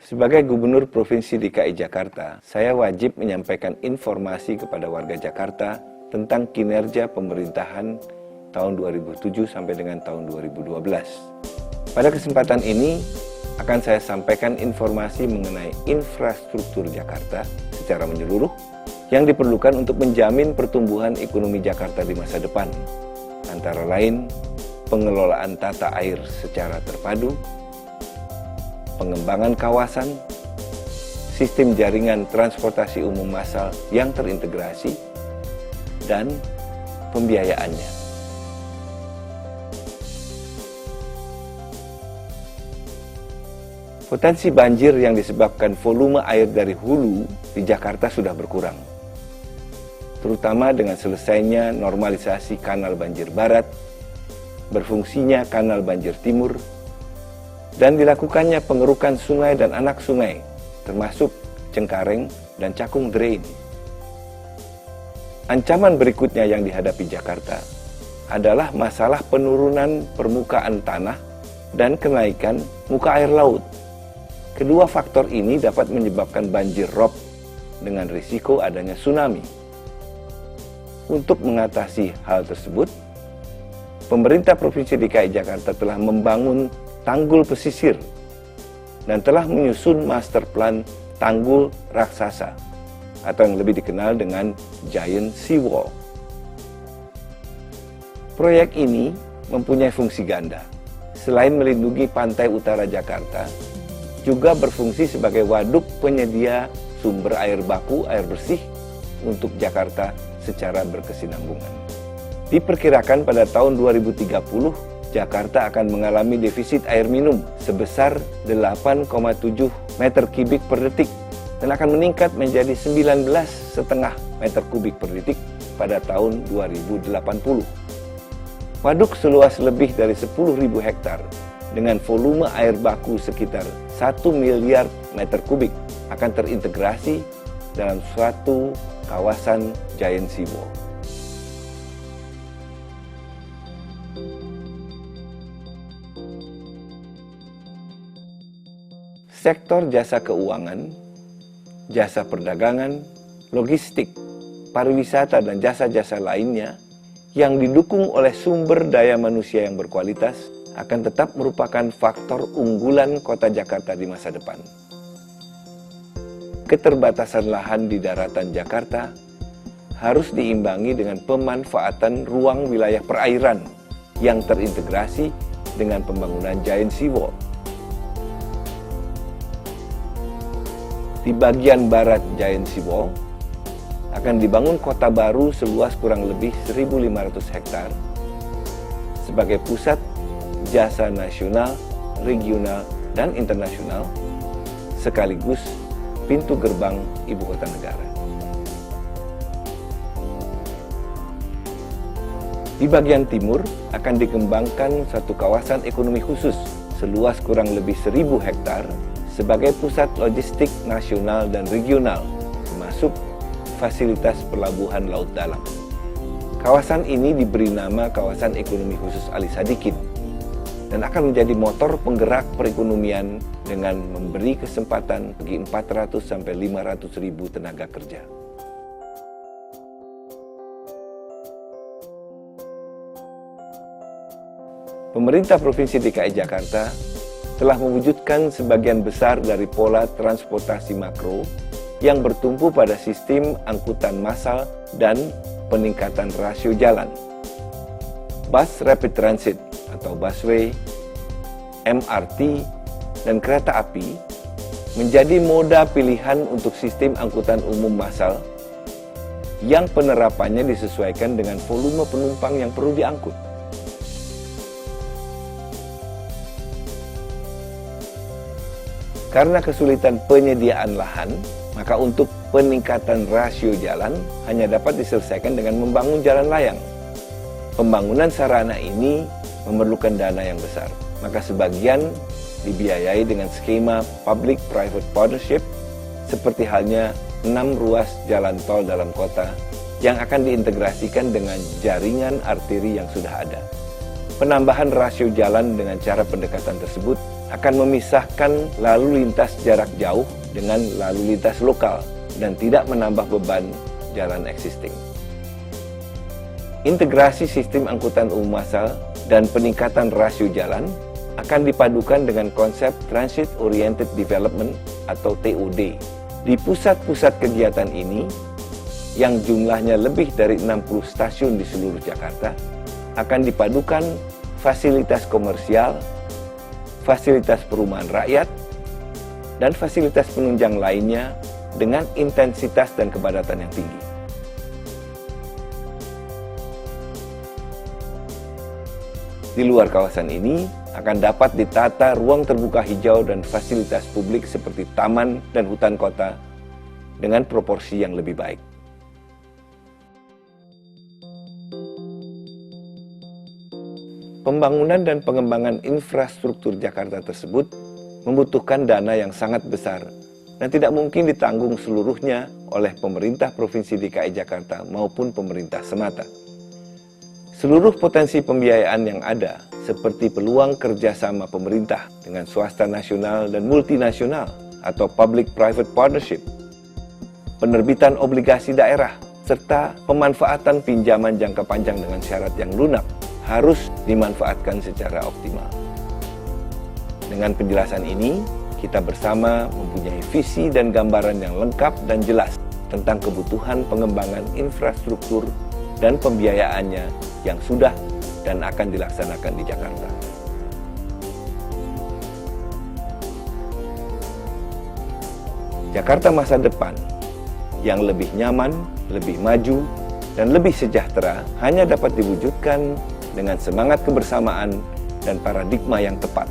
Sebagai Gubernur Provinsi DKI Jakarta, saya wajib menyampaikan informasi kepada warga Jakarta tentang kinerja pemerintahan tahun 2007 sampai dengan tahun 2012. Pada kesempatan ini, akan saya sampaikan informasi mengenai infrastruktur Jakarta secara menyeluruh yang diperlukan untuk menjamin pertumbuhan ekonomi Jakarta di masa depan. Antara lain, pengelolaan tata air secara terpadu, pengembangan kawasan, sistem jaringan transportasi umum massal yang terintegrasi, dan pembiayaannya. Potensi banjir yang disebabkan volume air dari hulu di Jakarta sudah berkurang, terutama dengan selesainya normalisasi kanal banjir barat, berfungsinya kanal banjir timur, dan dilakukannya pengerukan sungai dan anak sungai, termasuk Cengkareng dan Cakung Drain. Ancaman berikutnya yang dihadapi Jakarta adalah masalah penurunan permukaan tanah dan kenaikan muka air laut. Kedua faktor ini dapat menyebabkan banjir rob dengan risiko adanya tsunami. Untuk mengatasi hal tersebut, pemerintah Provinsi DKI Jakarta telah membangun tanggul pesisir dan telah menyusun master plan tanggul raksasa atau yang lebih dikenal dengan Giant Seawall. Proyek ini mempunyai fungsi ganda. Selain melindungi pantai utara Jakarta, juga berfungsi sebagai waduk penyedia sumber air baku, air bersih untuk Jakarta secara berkesinambungan. Diperkirakan pada tahun 2030, Jakarta akan mengalami defisit air minum sebesar 8,7 meter kubik per detik dan akan meningkat menjadi 19,5 meter kubik per detik pada tahun 2080. Waduk seluas lebih dari 10.000 hektar dengan volume air baku sekitar 1 miliar meter kubik akan terintegrasi dalam suatu kawasan Giant Seawall. Sektor jasa keuangan, jasa perdagangan, logistik, pariwisata, dan jasa-jasa lainnya yang didukung oleh sumber daya manusia yang berkualitas akan tetap merupakan faktor unggulan kota Jakarta di masa depan. Keterbatasan lahan di daratan Jakarta harus diimbangi dengan pemanfaatan ruang wilayah perairan yang terintegrasi dengan pembangunan Giant Seawall. Di bagian barat Giant Seawall akan dibangun kota baru seluas kurang lebih 1.500 hektar sebagai pusat jasa nasional, regional, dan internasional, sekaligus pintu gerbang ibu kota negara. Di bagian timur akan dikembangkan satu kawasan ekonomi khusus seluas kurang lebih 1.000 hektar sebagai pusat logistik nasional dan regional, termasuk fasilitas pelabuhan laut dalam. Kawasan ini diberi nama Kawasan Ekonomi Khusus Ali Sadikin dan akan menjadi motor penggerak perekonomian dengan memberi kesempatan bagi 400 sampai 500 ribu tenaga kerja. Pemerintah Provinsi DKI Jakarta telah mewujudkan sebagian besar dari pola transportasi makro yang bertumpu pada sistem angkutan massal dan peningkatan rasio jalan. Bus Rapid Transit atau busway, MRT, dan kereta api menjadi moda pilihan untuk sistem angkutan umum massal yang penerapannya disesuaikan dengan volume penumpang yang perlu diangkut. Karena kesulitan penyediaan lahan, maka untuk peningkatan rasio jalan hanya dapat diselesaikan dengan membangun jalan layang. Pembangunan sarana ini memerlukan dana yang besar, maka sebagian dibiayai dengan skema public-private partnership seperti halnya 6 ruas jalan tol dalam kota yang akan diintegrasikan dengan jaringan arteri yang sudah ada. Penambahan rasio jalan dengan cara pendekatan tersebut akan memisahkan lalu lintas jarak jauh dengan lalu lintas lokal dan tidak menambah beban jalan existing. Integrasi sistem angkutan umum massal dan peningkatan rasio jalan akan dipadukan dengan konsep Transit Oriented Development atau TOD. Di pusat-pusat kegiatan ini, yang jumlahnya lebih dari 60 stasiun di seluruh Jakarta, akan dipadukan fasilitas komersial, fasilitas perumahan rakyat, dan fasilitas penunjang lainnya dengan intensitas dan kepadatan yang tinggi. Di luar kawasan ini akan dapat ditata ruang terbuka hijau dan fasilitas publik seperti taman dan hutan kota dengan proporsi yang lebih baik. Pembangunan dan pengembangan infrastruktur Jakarta tersebut membutuhkan dana yang sangat besar dan tidak mungkin ditanggung seluruhnya oleh pemerintah Provinsi DKI Jakarta maupun pemerintah semata. Seluruh potensi pembiayaan yang ada, seperti peluang kerjasama pemerintah dengan swasta nasional dan multinasional atau public-private partnership, penerbitan obligasi daerah, serta pemanfaatan pinjaman jangka panjang dengan syarat yang lunak, harus dimanfaatkan secara optimal. Dengan penjelasan ini, kita bersama mempunyai visi dan gambaran yang lengkap dan jelas tentang kebutuhan pengembangan infrastruktur dan pembiayaannya yang sudah dan akan dilaksanakan di Jakarta. Jakarta masa depan yang lebih nyaman, lebih maju, dan lebih sejahtera hanya dapat diwujudkan dengan semangat kebersamaan dan paradigma yang tepat.